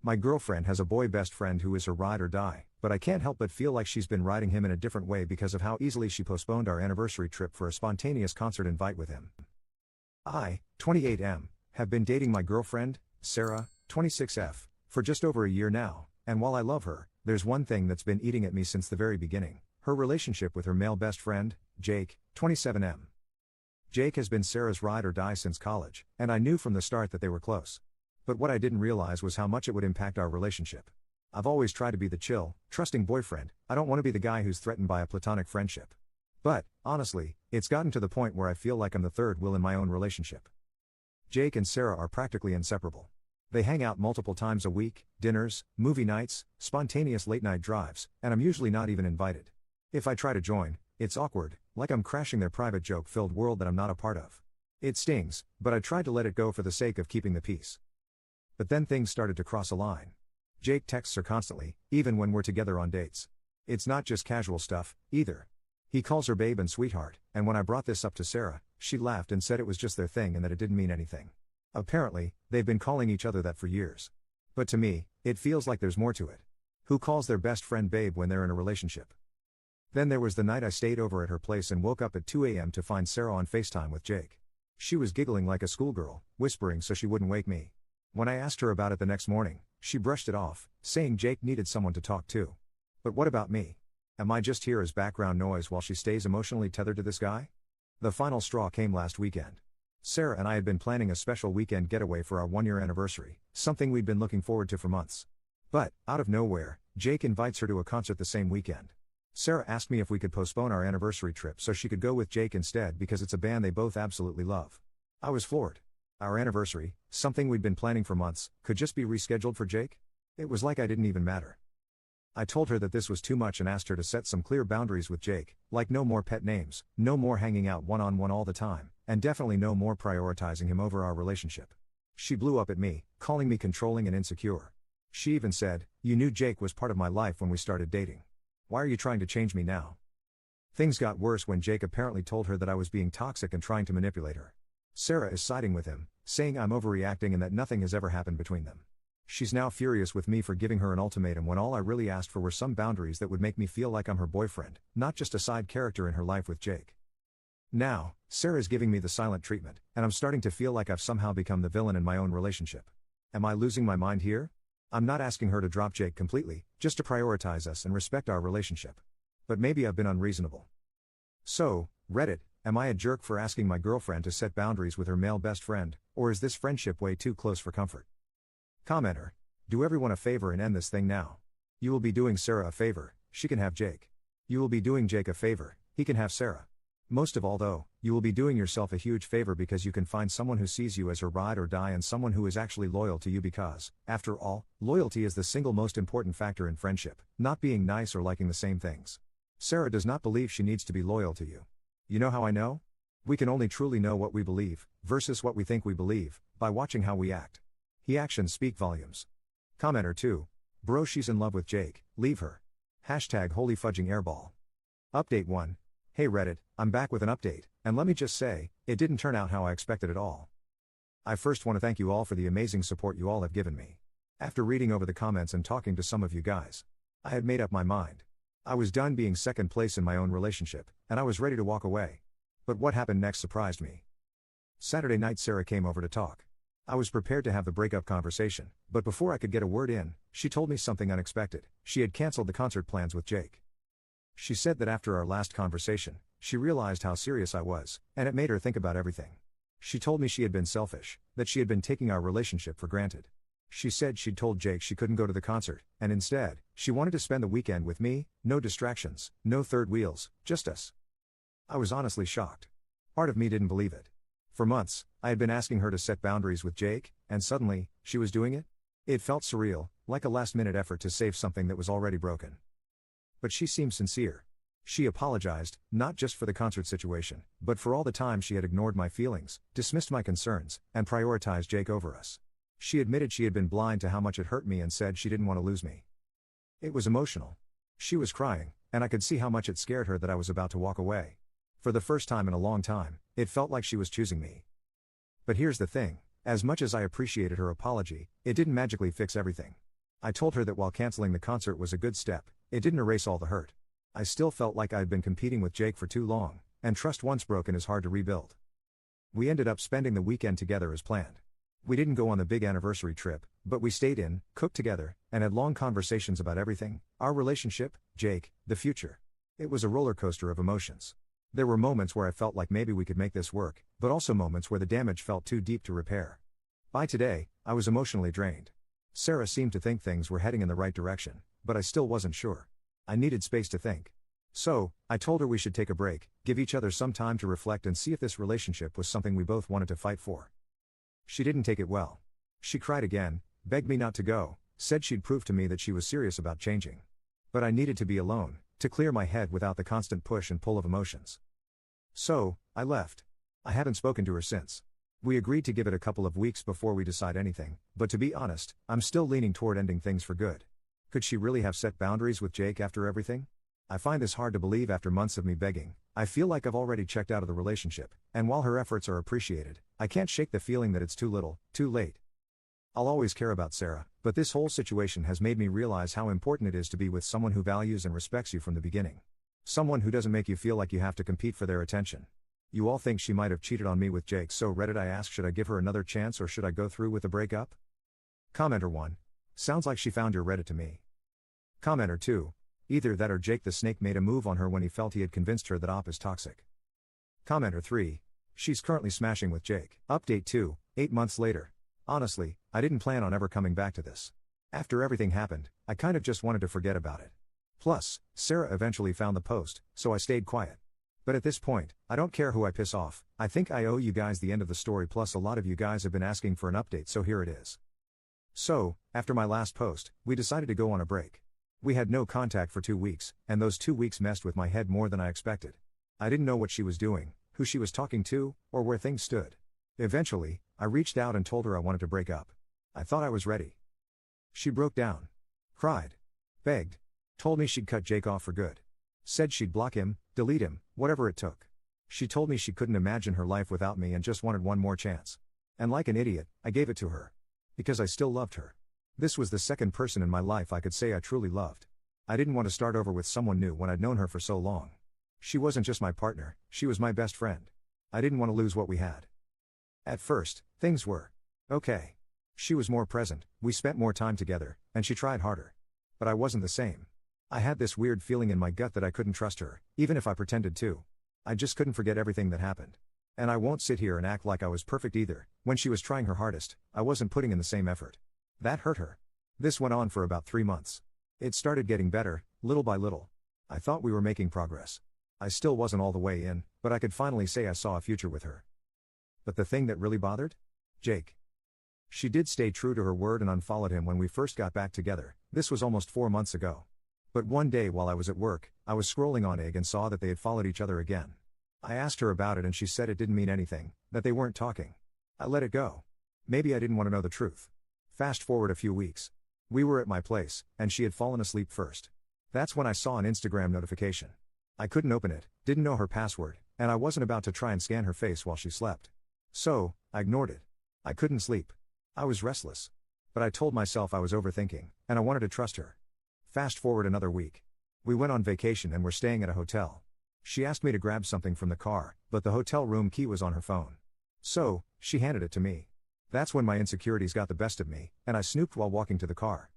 My girlfriend has a boy best friend who is her ride or die, but I can't help but feel like she's been riding him in a different way because of how easily she postponed our anniversary trip for a spontaneous concert invite with him. I, 28M, have been dating my girlfriend, Sarah, 26F, for just over a year now, and while I love her, there's one thing that's been eating at me since the very beginning: her relationship with her male best friend, Jake, 27M. Jake has been Sarah's ride or die since college, and I knew from the start that they were close. But what I didn't realize was how much it would impact our relationship. I've always tried to be the chill, trusting boyfriend. I don't want to be the guy who's threatened by a platonic friendship. But, honestly, it's gotten to the point where I feel like I'm the third wheel in my own relationship. Jake and Sarah are practically inseparable. They hang out multiple times a week, dinners, movie nights, spontaneous late-night drives, and I'm usually not even invited. If I try to join, it's awkward, like I'm crashing their private joke-filled world that I'm not a part of. It stings, but I tried to let it go for the sake of keeping the peace. But then things started to cross a line. Jake texts her constantly, even when we're together on dates. It's not just casual stuff, either. He calls her babe and sweetheart, and when I brought this up to Sarah, she laughed and said it was just their thing and that it didn't mean anything. Apparently, they've been calling each other that for years. But to me, it feels like there's more to it. Who calls their best friend babe when they're in a relationship? Then there was the night I stayed over at her place and woke up at 2 a.m. to find Sarah on FaceTime with Jake. She was giggling like a schoolgirl, whispering so she wouldn't wake me. When I asked her about it the next morning, she brushed it off, saying Jake needed someone to talk to. But what about me? Am I just here as background noise while she stays emotionally tethered to this guy? The final straw came last weekend. Sarah and I had been planning a special weekend getaway for our 1-year anniversary, something we'd been looking forward to for months. But, out of nowhere, Jake invites her to a concert the same weekend. Sarah asked me if we could postpone our anniversary trip so she could go with Jake instead because it's a band they both absolutely love. I was floored. Our anniversary, something we'd been planning for months, could just be rescheduled for Jake? It was like I didn't even matter. I told her that this was too much and asked her to set some clear boundaries with Jake, like no more pet names, no more hanging out one-on-one all the time, and definitely no more prioritizing him over our relationship. She blew up at me, calling me controlling and insecure. She even said, "You knew Jake was part of my life when we started dating. Why are you trying to change me now?" Things got worse when Jake apparently told her that I was being toxic and trying to manipulate her. Sarah is siding with him, saying I'm overreacting and that nothing has ever happened between them. She's now furious with me for giving her an ultimatum when all I really asked for were some boundaries that would make me feel like I'm her boyfriend, not just a side character in her life with Jake. Now, Sarah's giving me the silent treatment, and I'm starting to feel like I've somehow become the villain in my own relationship. Am I losing my mind here? I'm not asking her to drop Jake completely, just to prioritize us and respect our relationship. But maybe I've been unreasonable. So, Reddit, am I a jerk for asking my girlfriend to set boundaries with her male best friend, or is this friendship way too close for comfort? Commenter, do everyone a favor and end this thing now. You will be doing Sarah a favor, she can have Jake. You will be doing Jake a favor, he can have Sarah. Most of all though, you will be doing yourself a huge favor because you can find someone who sees you as her ride or die and someone who is actually loyal to you because, after all, loyalty is the single most important factor in friendship, not being nice or liking the same things. Sarah does not believe she needs to be loyal to you. You know how I know? We can only truly know what we believe, versus what we think we believe, by watching how we act. He actions speak volumes. Commenter 2. Bro, she's in love with Jake, leave her. Hashtag holy fudging airball. Update 1. Hey Reddit, I'm back with an update, and let me just say, it didn't turn out how I expected at all. I first want to thank you all for the amazing support you all have given me. After reading over the comments and talking to some of you guys, I had made up my mind. I was done being second place in my own relationship, and I was ready to walk away. But what happened next surprised me. Saturday night Sarah came over to talk. I was prepared to have the breakup conversation, but before I could get a word in, she told me something unexpected. She had canceled the concert plans with Jake. She said that after our last conversation, she realized how serious I was, and it made her think about everything. She told me she had been selfish, that she had been taking our relationship for granted. She said she'd told Jake she couldn't go to the concert, and instead, she wanted to spend the weekend with me, no distractions, no third wheels, just us. I was honestly shocked. Part of me didn't believe it. For months, I had been asking her to set boundaries with Jake, and suddenly, she was doing it? It felt surreal, like a last-minute effort to save something that was already broken. But she seemed sincere. She apologized, not just for the concert situation, but for all the time she had ignored my feelings, dismissed my concerns, and prioritized Jake over us. She admitted she had been blind to how much it hurt me and said she didn't want to lose me. It was emotional. She was crying, and I could see how much it scared her that I was about to walk away. For the first time in a long time, it felt like she was choosing me. But here's the thing, as much as I appreciated her apology, it didn't magically fix everything. I told her that while canceling the concert was a good step, it didn't erase all the hurt. I still felt like I had been competing with Jake for too long, and trust once broken is hard to rebuild. We ended up spending the weekend together as planned. We didn't go on the big anniversary trip, but we stayed in, cooked together, and had long conversations about everything: our relationship, Jake, the future. It was a roller coaster of emotions. There were moments where I felt like maybe we could make this work, but also moments where the damage felt too deep to repair. By today, I was emotionally drained. Sarah seemed to think things were heading in the right direction, but I still wasn't sure. I needed space to think. So, I told her we should take a break, give each other some time to reflect and see if this relationship was something we both wanted to fight for. She didn't take it well. She cried again, begged me not to go, said she'd prove to me that she was serious about changing. But I needed to be alone, to clear my head without the constant push and pull of emotions. So, I left. I haven't spoken to her since. We agreed to give it a couple of weeks before we decide anything, but to be honest, I'm still leaning toward ending things for good. Could she really have set boundaries with Jake after everything? I find this hard to believe after months of me begging. I feel like I've already checked out of the relationship, and while her efforts are appreciated, I can't shake the feeling that it's too little, too late. I'll always care about Sarah, but this whole situation has made me realize how important it is to be with someone who values and respects you from the beginning. Someone who doesn't make you feel like you have to compete for their attention. You all think she might have cheated on me with Jake, so Reddit I asked, should I give her another chance or should I go through with the breakup? Commenter 1. Sounds like she found your Reddit to me. Commenter 2. Either that or Jake the Snake made a move on her when he felt he had convinced her that Op is toxic. Commenter 3. She's currently smashing with Jake. Update 2, 8 months later. Honestly, I didn't plan on ever coming back to this. After everything happened, I kind of just wanted to forget about it. Plus, Sarah eventually found the post, so I stayed quiet. But at this point, I don't care who I piss off. I think I owe you guys the end of the story, plus a lot of you guys have been asking for an update, so here it is. So, after my last post, we decided to go on a break. We had no contact for 2 weeks, and those 2 weeks messed with my head more than I expected. I didn't know what she was doing, who she was talking to, or where things stood. Eventually, I reached out and told her I wanted to break up. I thought I was ready. She broke down. Cried. Begged. Told me she'd cut Jake off for good. Said she'd block him, delete him, whatever it took. She told me she couldn't imagine her life without me and just wanted one more chance. And like an idiot, I gave it to her. Because I still loved her. This was the second person in my life I could say I truly loved. I didn't want to start over with someone new when I'd known her for so long. She wasn't just my partner, she was my best friend. I didn't want to lose what we had. At first, things were okay. She was more present, we spent more time together, and she tried harder. But I wasn't the same. I had this weird feeling in my gut that I couldn't trust her, even if I pretended to. I just couldn't forget everything that happened. And I won't sit here and act like I was perfect either. When she was trying her hardest, I wasn't putting in the same effort. That hurt her. This went on for about 3 months. It started getting better, little by little. I thought we were making progress. I still wasn't all the way in, but I could finally say I saw a future with her. But the thing that really bothered? Jake. She did stay true to her word and unfollowed him when we first got back together. This was almost 4 months ago. But one day while I was at work, I was scrolling on Egg and saw that they had followed each other again. I asked her about it and she said it didn't mean anything, that they weren't talking. I let it go. Maybe I didn't want to know the truth. Fast forward a few weeks. We were at my place, and she had fallen asleep first. That's when I saw an Instagram notification. I couldn't open it, didn't know her password, and I wasn't about to try and scan her face while she slept. So, I ignored it. I couldn't sleep. I was restless. But I told myself I was overthinking, and I wanted to trust her. Fast forward another week. We went on vacation and were staying at a hotel. She asked me to grab something from the car, but the hotel room key was on her phone. So, she handed it to me. That's when my insecurities got the best of me, and I snooped while walking to the car.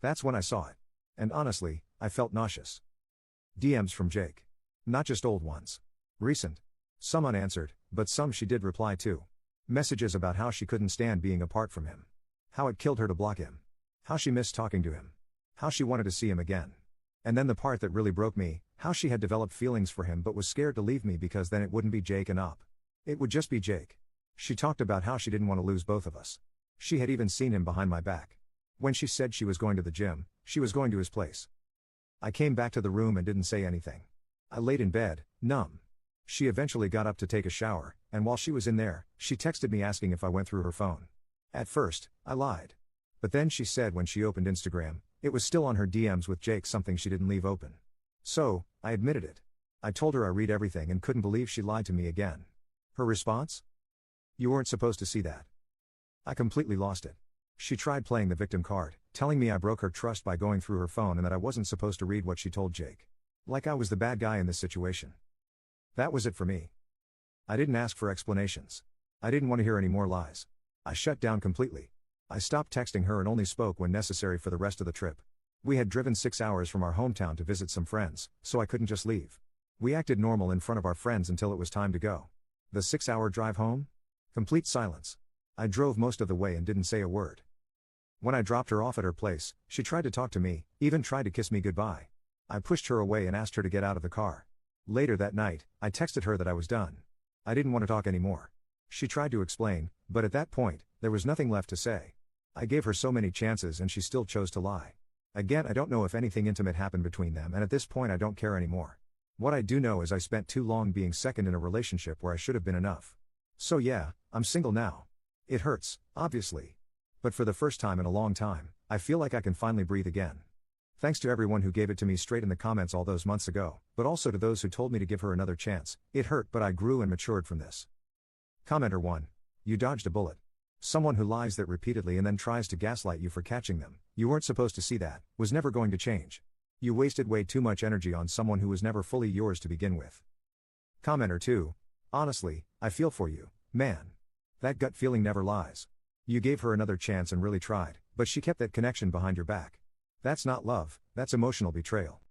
That's when I saw it. And honestly, I felt nauseous. DMs from Jake. Not just old ones. Recent. Some unanswered, but some she did reply to. Messages about how she couldn't stand being apart from him. How it killed her to block him. How she missed talking to him. How she wanted to see him again. And then the part that really broke me, how she had developed feelings for him but was scared to leave me because then it wouldn't be Jake and Op. It would just be Jake. She talked about how she didn't want to lose both of us. She had even seen him behind my back. When she said she was going to the gym, she was going to his place. I came back to the room and didn't say anything. I laid in bed, numb. She eventually got up to take a shower, and while she was in there, she texted me asking if I went through her phone. At first, I lied. But then she said when she opened Instagram, it was still on her DMs with Jake, something she didn't leave open. So, I admitted it. I told her I read everything and couldn't believe she lied to me again. Her response? You weren't supposed to see that. I completely lost it. She tried playing the victim card, telling me I broke her trust by going through her phone and that I wasn't supposed to read what she told Jake. Like I was the bad guy in this situation. That was it for me. I didn't ask for explanations. I didn't want to hear any more lies. I shut down completely. I stopped texting her and only spoke when necessary for the rest of the trip. We had driven 6 hours from our hometown to visit some friends, so I couldn't just leave. We acted normal in front of our friends until it was time to go. The 6-hour drive home? Complete silence. I drove most of the way and didn't say a word. When I dropped her off at her place, she tried to talk to me, even tried to kiss me goodbye. I pushed her away and asked her to get out of the car. Later that night, I texted her that I was done. I didn't want to talk anymore. She tried to explain, but at that point, there was nothing left to say. I gave her so many chances and she still chose to lie. Again, I don't know if anything intimate happened between them, and at this point I don't care anymore. What I do know is I spent too long being second in a relationship where I should have been enough. So yeah, I'm single now. It hurts, obviously. But for the first time in a long time, I feel like I can finally breathe again. Thanks to everyone who gave it to me straight in the comments all those months ago, but also to those who told me to give her another chance. It hurt, but I grew and matured from this. Commenter 1. You dodged a bullet. Someone who lies that repeatedly and then tries to gaslight you for catching them. You weren't supposed to see that, was never going to change. You wasted way too much energy on someone who was never fully yours to begin with. Commenter 2. Honestly, I feel for you, man. That gut feeling never lies. You gave her another chance and really tried, but she kept that connection behind your back. That's not love, that's emotional betrayal.